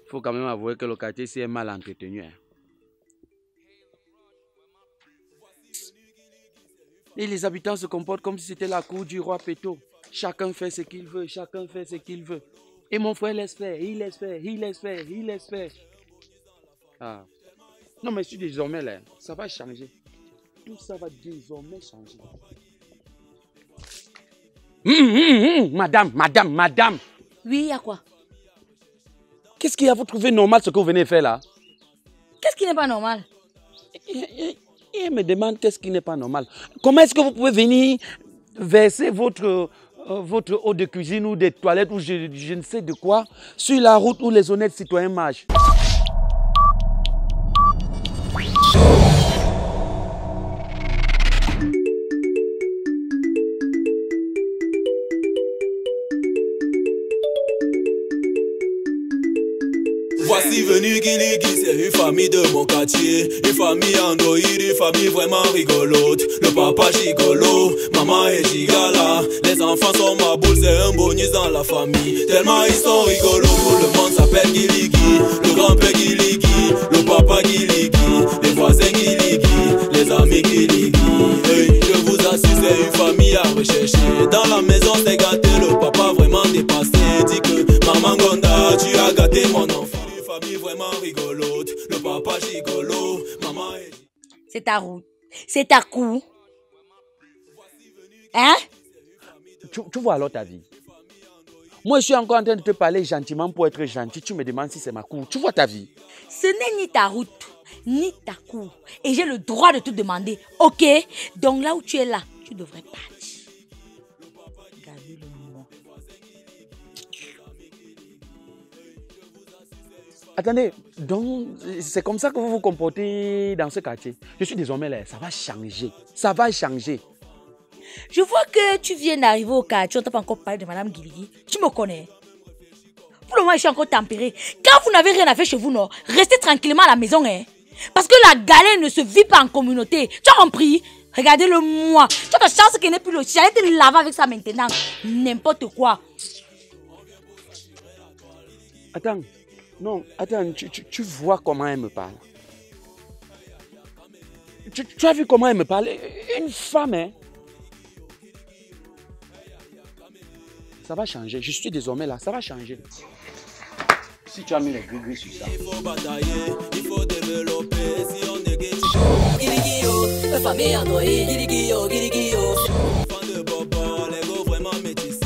faut quand même avouer que le quartier ici est mal entretenu. Hein. Et les habitants se comportent comme si c'était la cour du roi Péto. Chacun fait ce qu'il veut, chacun fait ce qu'il veut. Et mon frère laisse faire, il laisse faire, il laisse faire, il laisse faire. Ah. Non mais je suis désormais là, ça va changer. Tout ça va désormais changer. Madame. Oui, il y a quoi? Qu'est-ce qui a vous trouvé normal ce que vous venez faire là? Qu'est-ce qui n'est pas normal? Il me demande qu'est-ce qui n'est pas normal. Comment est-ce que vous pouvez venir verser votre eau de cuisine ou des toilettes ou je ne sais de quoi sur la route où les honnêtes citoyens marchent? Voici venu Guiligui, c'est une famille de mon quartier. Une famille androïde, une famille vraiment rigolote. Le papa gigolo, maman est gigala. Les enfants sont ma boule, c'est un bonus dans la famille. Tellement ils sont rigolos, tout le monde s'appelle Guiligui. Le grand-père Guiligui, le papa Guiligui, les voisins Guiligui, les amis Guiligui. Hey, je vous assure, c'est une famille à rechercher. Dans la maison c'est gâté, le papa vraiment dépassé. Dit que maman Gonda, tu as gâté mon enfant. Vraiment rigolote, le papa gigolo, maman est... C'est ta route, c'est ta cour. Hein? Tu vois alors ta vie. Moi je suis encore en train de te parler gentiment pour être gentil. Tu me demandes si c'est ma cour. Tu vois ta vie. Ce n'est ni ta route, ni ta cour. Et j'ai le droit de te demander, ok? Donc là où tu es là, tu devrais partir. Attendez, donc c'est comme ça que vous vous comportez dans ce quartier. Je suis désormais là, ça va changer. Ça va changer. Je vois que tu viens d'arriver au quartier, on t'a pas encore parlé de Madame Guiligui. Tu me connais. Pour le moment, je suis encore tempéré. Quand vous n'avez rien à faire chez vous, non, restez tranquillement à la maison. Hein. Parce que la galère ne se vit pas en communauté. Tu as compris? Regardez-le moi. Tu as de chance qu'il n'est plus le chien. J'allais te laver avec ça maintenant. N'importe quoi. Attends. Non, attends, tu vois comment elle me parle. Tu as vu comment elle me parle? Une femme, hein? Ça va changer. Je suis désormais là, ça va changer. Si tu as mis les gris sur ça. Il faut batailler, il faut développer. Si on est gay, Guiligui, famille Androïde. Guiligui, Guiligui. fan de Bobo, les go vraiment métissés.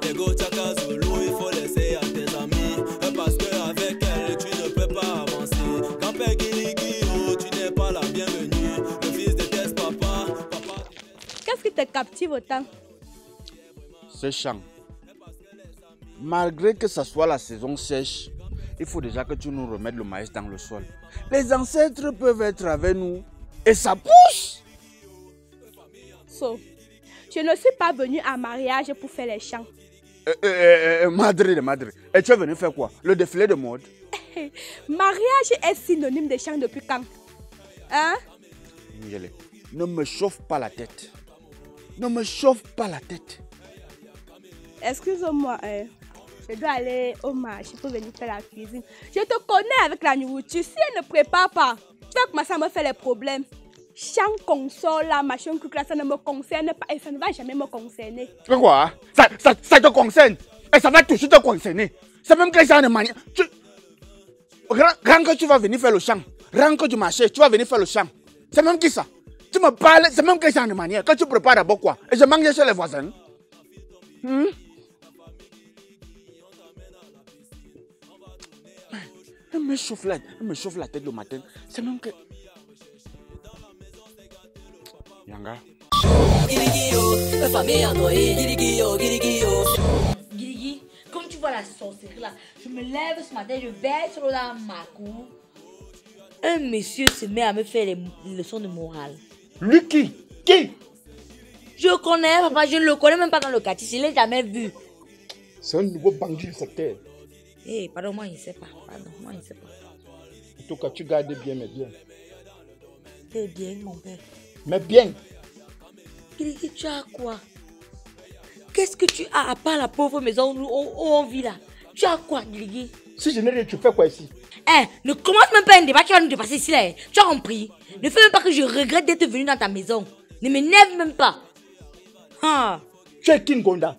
Les go Tchaka Zulu, il faut laisser à tes amis. Parce qu'avec elle, tu ne peux pas avancer. Quand père Guiligui, tu n'es pas la bienvenue. Le fils déteste papa. Qu'est-ce qui te captive autant? Ce champ. Malgré que ce soit la saison sèche, il faut déjà que tu nous remettes le maïs dans le sol. Les ancêtres peuvent être avec nous et ça pousse. So, je ne suis pas venue à mariage pour faire les champs. Madre. Et tu es venu faire quoi? Le défilé de mode? Mariage est synonyme de champ depuis quand? Hein? Ngele, ne me chauffe pas la tête. Ne me chauffe pas la tête. Excuse-moi, je dois aller au marché pour venir faire la cuisine. Je te connais avec la nourriture. Si elle ne prépare pas, tu vas commencer à me faire les problèmes. Champ, console, la machin, ça ne me concerne pas et ça ne va jamais me concerner. Quoi? Ça te concerne et ça va toujours te concerner. C'est même que ça ne manière. Rien que tu vas venir faire le champ, rien que du marché, tu vas venir faire le champ. C'est même qui ça? Tu me parles, c'est même que ça de manière. Que tu prépares d'abord quoi? Et je mange chez les voisins. Elle me chauffe la tête le matin. C'est même que... Yanga. Guiligui, comme tu vois la sorcellerie là, je me lève ce matin, je vais sur la ma cour. Un monsieur se met à me faire les leçons de morale. Lui qui? Qui? Je connais, papa, je ne le connais même pas dans le quartier, je ne l'ai jamais vu. C'est un nouveau bandit du secteur. Eh, pardon, moi, il ne sait pas. Pardon, moi, il ne sait pas. En tout cas, tu gardes bien, mais bien. C'est bien, mon père. Mais bien. Guiligui, tu as quoi? Qu'est-ce que tu as à part la pauvre maison où on vit là? Tu as quoi, Guiligui? Si je n'ai rien, tu fais quoi ici? Ne commence même pas un débat qui va nous dépasser ici là. Tu as compris? Ne fais même pas que je regrette d'être venu dans ta maison. Ne m'énerve même pas. Tu es King Gonda.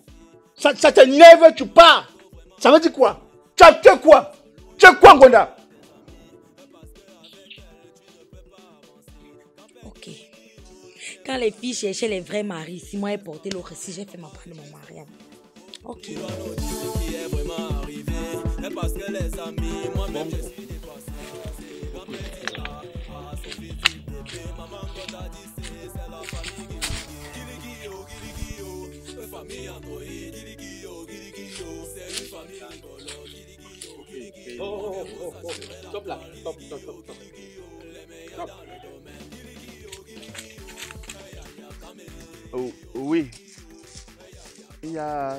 Ça t'énerve, tu pars. Ça veut dire quoi? Tu es quoi? Tu es quoi, Gonda? Ok. Quand les filles cherchaient les vrais maris, si moi j'ai porté le récit, j'ai fait ma part de mon mariage. Ok. Qui est vraiment arrivé, et parce que les amis, moi-même je suis dépassé. Maman quand t'as dit c'est la famille Guiligui, famille Android, Guiligui, c'est une famille rigolo, Guiligui. Oh, stop là, stop. Oh, oui. Il y a...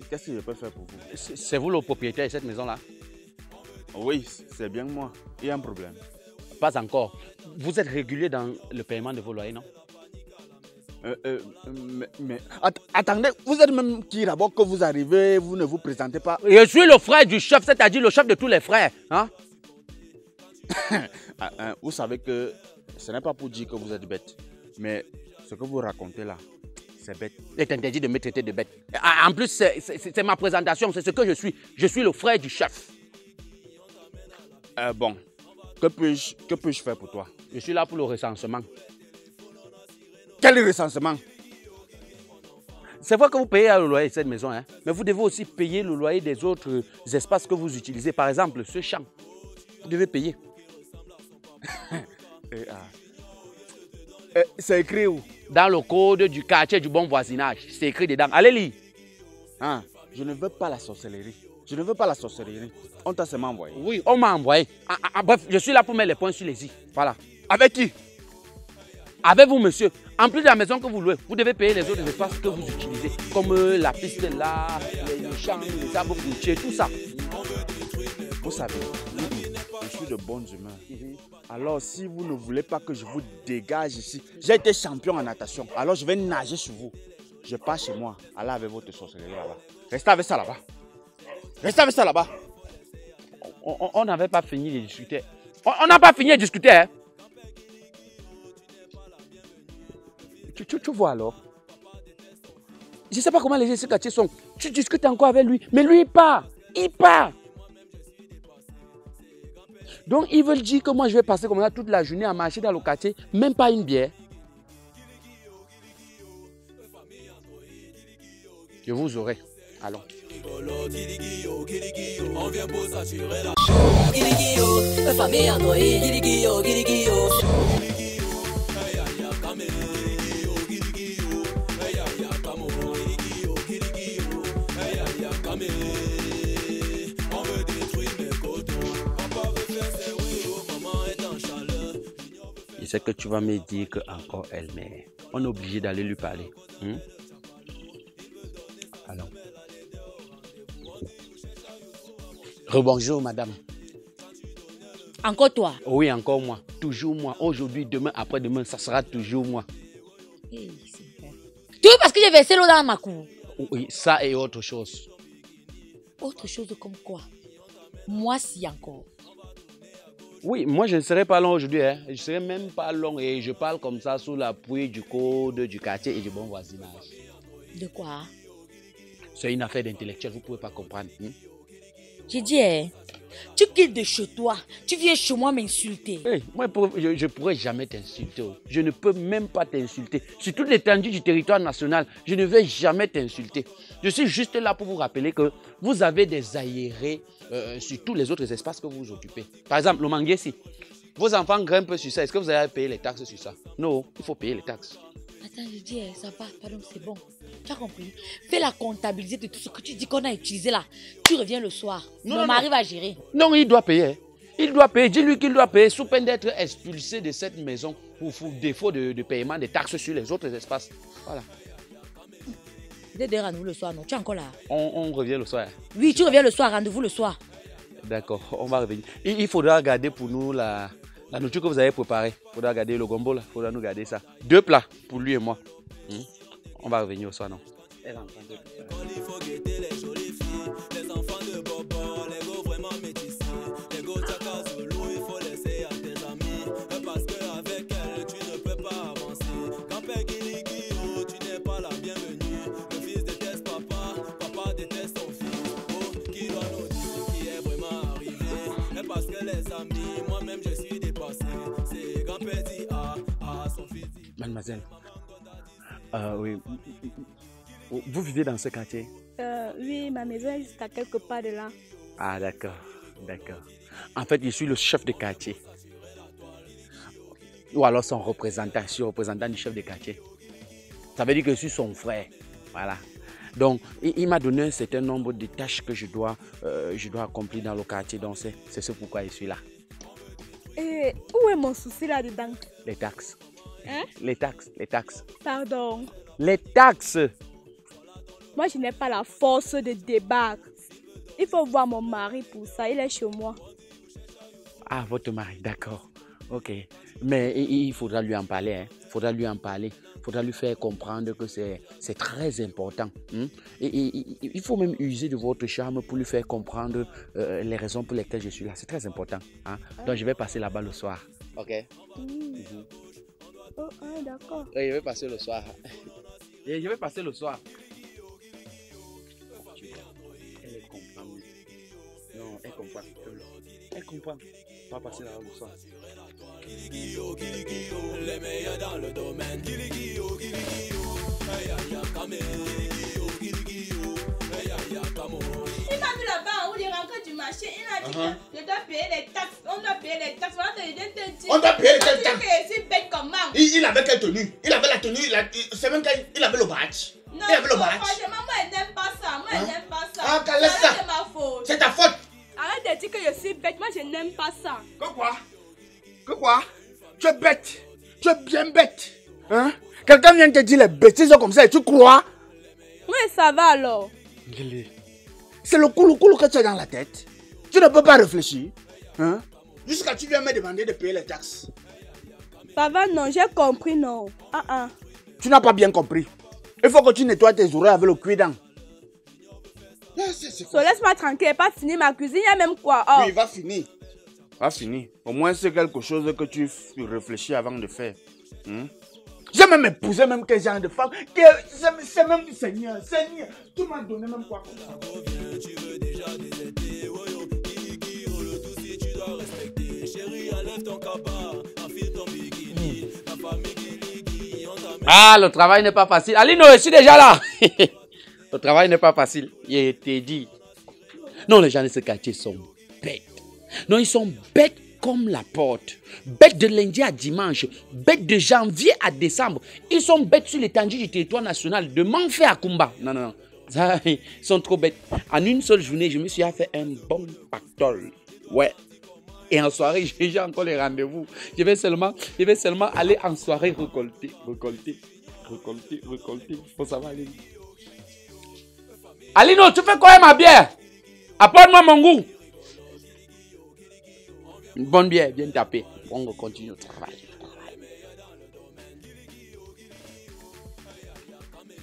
Qu'est-ce que je peux faire pour vous? C'est vous le propriétaire de cette maison-là? Oui, c'est bien moi. Il y a un problème. Pas encore. Vous êtes régulier dans le paiement de vos loyers, non? Mais attendez, vous êtes même qui d'abord que vous arrivez, vous ne vous présentez pas? Je suis le frère du chef, c'est-à-dire le chef de tous les frères. Hein? Vous savez que ce n'est pas pour dire que vous êtes bête, mais ce que vous racontez là, c'est bête. Il est interdit de me traiter de bête. En plus, c'est ma présentation, c'est ce que je suis. Je suis le frère du chef. Bon, que puis-je faire pour toi? Je suis là pour le recensement. Quel recensement? C'est vrai que vous payez le loyer de cette maison, hein? Mais vous devez aussi payer le loyer des autres espaces que vous utilisez. Par exemple, ce champ. Vous devez payer. C'est écrit où? Dans le code du quartier du bon voisinage. C'est écrit dedans. Allez lire. Ah, je ne veux pas la sorcellerie. Je ne veux pas la sorcellerie. On t'a seulement envoyé. Oui, on m'a envoyé. Bref, je suis là pour mettre les points sur les i. Voilà. Avec qui? Avec vous, monsieur. En plus de la maison que vous louez, vous devez payer les autres espaces que vous utilisez. Comme la piste là, les champs, les arbres fruitiers, tout ça. Vous savez, je suis de bonne humeur. Alors, si vous ne voulez pas que je vous dégage ici, j'ai été champion en natation. Alors, je vais nager sur vous. Je pars chez moi. Allez avec votre sorcellerie là-bas. Restez avec ça là-bas. Restez avec ça là-bas. On n'avait pas fini de discuter. On n'a pas fini de discuter, hein? Tu vois alors? Je ne sais pas comment les gens de ce quartier sont. Tu discutes encore avec lui, mais lui il part. Il part. Donc ils veulent dire que moi je vais passer comme ça toute la journée à marcher dans le quartier, même pas une bière. Je vous aurai. Allons. On vient pour s'assurer la Guiligui, famille Android, Guiligui, on veut détruire mes cotons. Papa veut faire ses oui, maman est en chaleur. Je sais que tu vas me dire que encore elle, mais on est obligé d'aller lui parler. Allons. Rebonjour, madame. Encore toi? Oui, encore moi. Toujours moi. Aujourd'hui, demain, après-demain, ça sera toujours moi. Hey, tu veux parce que j'ai versé l'eau dans ma cour? Oui, ça et autre chose. Autre chose comme quoi? Moi, si encore. Oui, moi, je ne serai pas long aujourd'hui. Hein. Je ne serai même pas long et je parle comme ça sous l'appui du code du quartier et du bon voisinage. De quoi? C'est une affaire d'intellectuel, vous ne pouvez pas comprendre. J'ai dit, tu quittes de chez toi, tu viens chez moi m'insulter. Hey, moi, je ne pourrais jamais t'insulter. Je ne peux même pas t'insulter. Sur toute l'étendue du territoire national, je ne vais jamais t'insulter. Je suis juste là pour vous rappeler que vous avez des aérés sur tous les autres espaces que vous occupez. Par exemple, le manguier ici. Vos enfants grimpent sur ça. Est-ce que vous allez payer les taxes sur ça? Non, il faut payer les taxes. Attends, je dis, ça va, pardon, c'est bon. Tu as compris? Fais la comptabilité de tout ce que tu dis qu'on a utilisé là. Tu reviens le soir. Mon mari va gérer. Non, il doit payer. Il doit payer. Dis-lui qu'il doit payer sous peine d'être expulsé de cette maison pour défaut de paiement des taxes sur les autres espaces. Voilà. Rendez-vous le soir, non? Tu es encore là? On revient le soir. Oui, tu reviens le soir, rendez-vous le soir. D'accord, on va revenir. Il faudra garder pour nous la nourriture que vous avez préparée. Il faudra garder le gombo là. Il faudra nous garder ça. 2 plats pour lui et moi. On va revenir au soir, non? Il faut guetter les jolies filles, les enfants de Bobo, les gars vraiment mademoiselle. Oui. Vous vivez dans ce quartier? Oui, ma maison est juste à quelque part de là. Ah, d'accord. D'accord. En fait, je suis le chef de quartier. Ou alors son représentant. Je suis représentant du chef de quartier. Ça veut dire que je suis son frère. Voilà. Donc, il m'a donné un certain nombre de tâches que je dois accomplir dans le quartier. Donc, c'est ce pourquoi je suis là. Et où est mon souci là-dedans? Les taxes. Hein? Les taxes. Pardon. Les taxes. Moi, je n'ai pas la force de débattre. Il faut voir mon mari pour ça. Il est chez moi. Ah, votre mari, d'accord. Ok. Mais il faudra lui en parler. Hein. Il faudra lui en parler. Il faudra lui faire comprendre que c'est très important. Hein? Et il faut même user de votre charme pour lui faire comprendre les raisons pour lesquelles je suis là. C'est très important. Hein? Donc, je vais passer là-bas le soir. Ok. Oh, d'accord. Oui, je vais passer le soir. Et je vais passer le soir. Elle comprend. Non, elle comprend. Elle comprend. On va passer là-bas le soir. Les meilleurs dans le domaine. Il m'a vu là-bas où il est rentré du marché. Il a dit que je dois payer les taxes. On doit payer les taxes. On doit payer les taxes. Je suis bête comment? Il avait quelle tenue? Il avait la tenue, c'est même qu'il avait le badge. Non, Il avait le badge. franchement, moi, je n'aime pas ça. Moi, je n'aime pas ça. Ah, laisse ça. C'est ma faute. C'est ta faute. Arrête de dire que je suis bête. Moi, je n'aime pas ça. Que quoi? Tu es bête. Tu es bien bête. Hein? Quelqu'un vient te dire les bêtises comme ça et tu crois? Oui, ça va alors. C'est le coulou que tu as dans la tête. Tu ne peux pas réfléchir. Hein? Jusqu'à tu viens me demander de payer les taxes. Ça va, non, j'ai compris, non. Tu n'as pas bien compris. Il faut que tu nettoies tes oreilles avec le cuidant. Laisse-moi tranquille, pas finir ma cuisine, il y a même quoi. Oh. Oui, va finir. Va finir. Au moins, c'est quelque chose que tu réfléchis avant de faire. J'ai même épousé même quel genre de femme. C'est même Seigneur. Seigneur, tu m'as donné même quoi comme ça. Tu veux déjà déserter. Le tout si tu dois respecter. Chérie, enlève ton cabas. Enfile ton bikini. La famille Giligi. Ah, le travail n'est pas facile. Alino, je suis déjà là. Le travail n'est pas facile. Il t'ai dit. Non, les gens de ce quartier sont bêtes. Non, ils sont bêtes comme la porte. Bêtes de lundi à dimanche. Bêtes de janvier à décembre. Ils sont bêtes sur l'étendue du territoire national. De Manfé à Kumba. Non. Ça, ils sont trop bêtes. En une seule journée, je me suis fait un bon pactole. Ouais. Et en soirée, j'ai encore les rendez-vous. Je vais seulement aller en soirée récolter. Faut savoir aller. Alino, tu fais quoi ma bière? Apporte-moi mon goût. Une bonne bière, bien tapée. On continue le travail.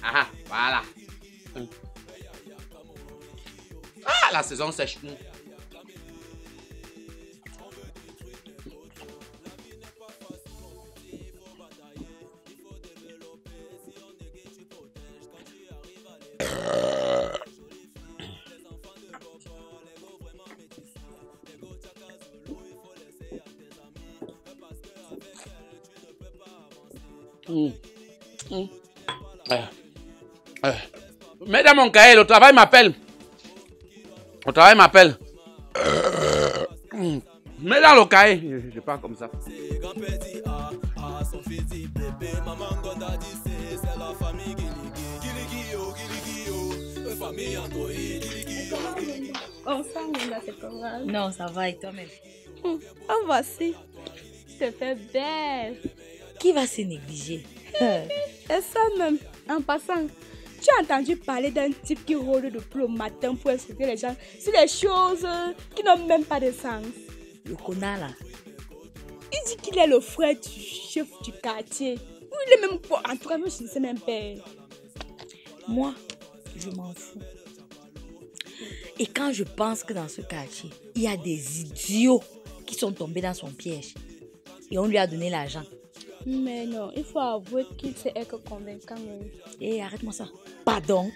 Ah, voilà. Ah, la saison sèche. Mets dans mon cahier, le travail m'appelle. Mets dans le cahier. Je parle comme ça. Non, ça va et toi-même. Oh, voici. Tu te fais belle. Qui va se négliger? Et ça même, en passant, tu as entendu parler d'un type qui rôde depuis le matin pour insulter les gens sur des choses qui n'ont même pas de sens. Le connard là. Il dit qu'il est le frère du chef du quartier. Ou il est même pas. En tout cas, moi, je ne sais même pas. Moi, je m'en fous. Et quand je pense que dans ce quartier, il y a des idiots qui sont tombés dans son piège et on lui a donné l'argent. Mais non, il faut avouer qu'il sait être convaincant. Eh, arrête-moi ça. Pardon?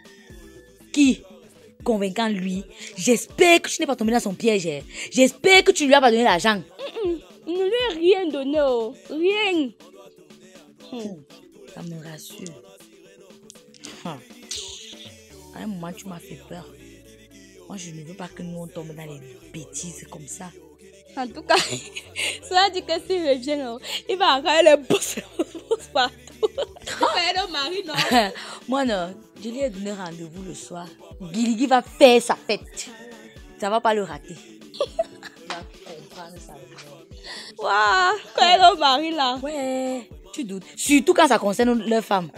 Qui? Convaincant lui? J'espère que tu n'es pas tombé dans son piège. J'espère que tu ne lui as pas donné l'argent. Il ne lui a rien donné. Rien. Ça me rassure. À un moment, tu m'as fait peur. Moi, je ne veux pas que nous on tombe dans les bêtises comme ça. En tout cas, cela dit que s'il revient, il va encore le bosser partout. Le mari, non. Moi, non, je lui ai donné rendez-vous le soir. Guiligui va faire sa fête. Ça va pas le rater. Il va comprendre ça. Waouh, quand il est au mari là. Ouais, tu doutes. Surtout quand ça concerne leur femme.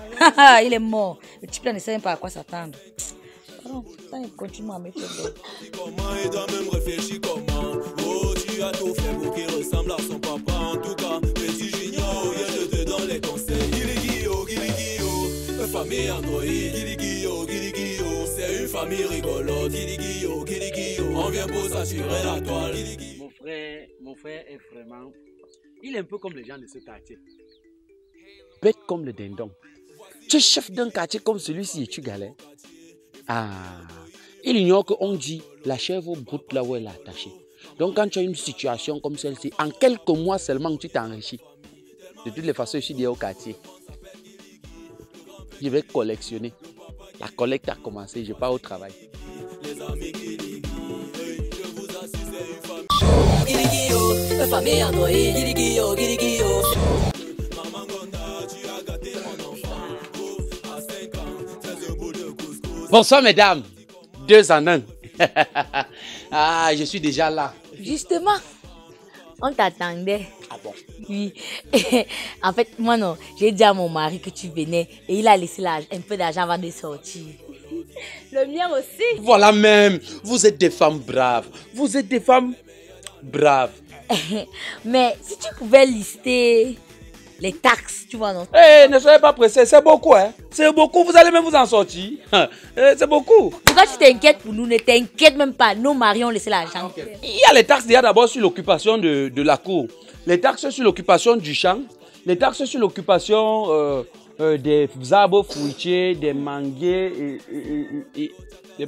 Il est mort. Le type là ne sait même pas à quoi s'attendre. Oh, ça, il continue à me faire. Comment il doit même réfléchir comment. Oh, tu as tout fait pour qu'il ressemble à son papa. En tout cas, petit junior, je te donne les conseils. Guiligui-o, famille Android. Guiligui-o, c'est une famille rigolote. Guiligui-o, on vient pour s'assurer la toile. Mon frère est vraiment... Il est un peu comme les gens de ce quartier. Bête comme le dindon. Tu es chef d'un quartier comme celui-ci et tu galères. Ah, il ignore qu'on dit la chèvre broute là où elle est attachée. Donc quand tu as une situation comme celle-ci, en quelques mois seulement tu t'enrichis. De toutes les façons, je suis déjà au quartier. Je vais collectionner. La collecte a commencé, je pars au travail. Les amis Guiligui, je vous assure, c'est une famille. Guiligui, famille Android. Guiligui. Maman Gonda, tu as gâté mon enfant. À 5 ans, c'est un bout de couscous. Bonsoir mesdames, 2 en 1. Ah, je suis déjà là. Justement, on t'attendait. Ah bon? Oui. En fait, moi non, j'ai dit à mon mari que tu venais et il a laissé un peu d'argent avant de sortir. Le mien aussi. Voilà même, vous êtes des femmes braves. Vous êtes des femmes braves. Mais si tu pouvais lister les taxes, tu vois non? Eh, ne soyez pas pressés, c'est beaucoup, hein. C'est beaucoup, vous allez même vous en sortir. C'est beaucoup. Pourquoi tu t'inquiètes pour nous? Ne t'inquiète même pas, nos maris ont laissé l'argent. Il y a les taxes déjà d'abord sur l'occupation de la cour. Les taxes sur l'occupation du champ. Les taxes sur l'occupation des arbres fruitiers, des manguiers et des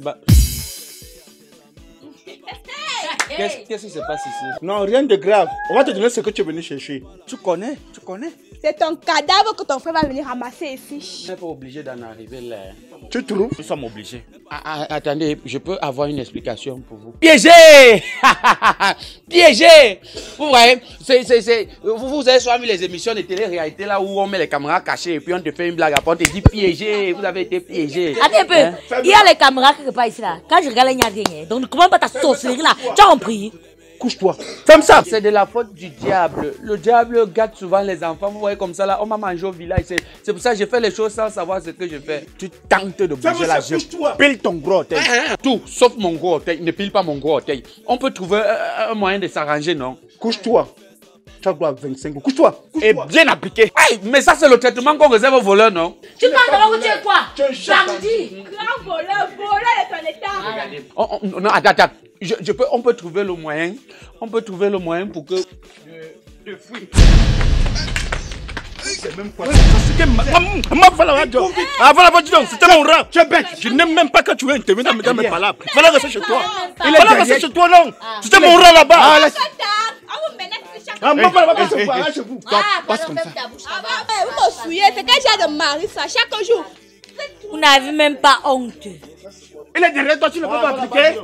Qu'est-ce qui se passe ici? Non, rien de grave. On va te donner ce que tu es venu chercher. Tu connais. C'est ton cadavre que ton frère va venir ramasser ici. On n'est pas obligé d'en arriver là. Tu trouves? Nous sommes obligés. Attendez, je peux avoir une explication pour vous. Piégé. Piégé. Vous voyez, vous avez soit vu les émissions de télé-réalité là où on met les caméras cachées et puis on te fait une blague après on te dit piégé, vous avez été piégé. Attends un peu, il y a les caméras quelque part ici là. Quand je regarde, il n'y a rien. Donc comment pas ta sorcellerie là? Tu as compris? Couche-toi. Fais ça. C'est de la faute du diable. Le diable gâte souvent les enfants. Vous voyez comme ça là, on m'a mangé au village. C'est pour ça que je fais les choses sans savoir ce que je fais. Tu tentes de bouger la je pile ton gros orteil. Tout, sauf mon gros orteil. Ne pile pas mon gros orteil. On peut trouver un moyen de s'arranger, non? Couche-toi. Tu as droit à 25 euros. Couche-toi. Et bien appliqué. Aïe, mais ça c'est le traitement qu'on réserve aux voleurs, non? Tu penses d'abord que tu es quoi? Bandit. Grand voleur de ton état. Non, attends. On peut trouver le moyen. On peut trouver le moyen pour que je fuis. C'est même quoi? Avant la voiture, c'était mon rang. Tu es bête. Je n'aime même pas que tu aies intervenu dans mes palabres. Fallait rester chez toi. Fallait rester chez toi, non. C'était mon rang là-bas. Passe comme ça. Vous me souillez, c'est quel genre de mari ça? Chaque jour. Vous n'avez même pas honte. Il est derrière toi, tu ne peux pas appliquer.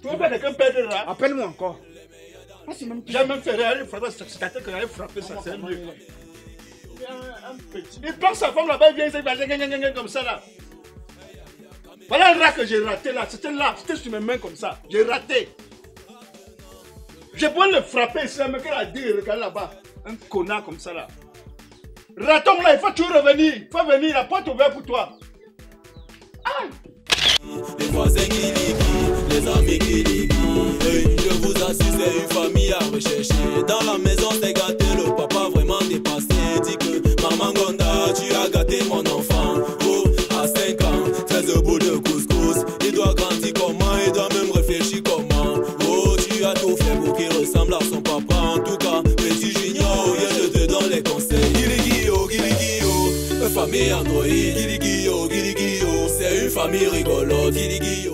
Tu veux pas quelqu'un perdre là? Appelle-moi encore. J'ai même fait réagir, c'est-à-dire que j'allais frapper ça, c'est mieux. Il prend sa femme là-bas, il vient comme ça là. Voilà un rat que j'ai raté là, c'était sur mes mains comme ça. J'ai raté. J'ai beau le frapper ici, mais qu'elle a dit, regarde là-bas. Un connard comme ça là. Raton là, il faut toujours revenir. Il faut venir, la porte ouverte pour toi. Les voisins Guiligui, les amis Guiligui. Je vous assure, c'est une famille à rechercher. Dans la maison, c'est gâté, le papa vraiment dépassé. Dit que maman Gonda, tu as gâté mon enfant. Oh, à 5 ans, 13 bouts de couscous. Il doit grandir comment, il doit même réfléchir comment. Oh, tu as tout fait pour qu'il ressemble à son papa. En tout cas, petit junior, je te donne les conseils. Guiligui, famille Android. Guiligui, c'est une famille rigolote. Guiligui,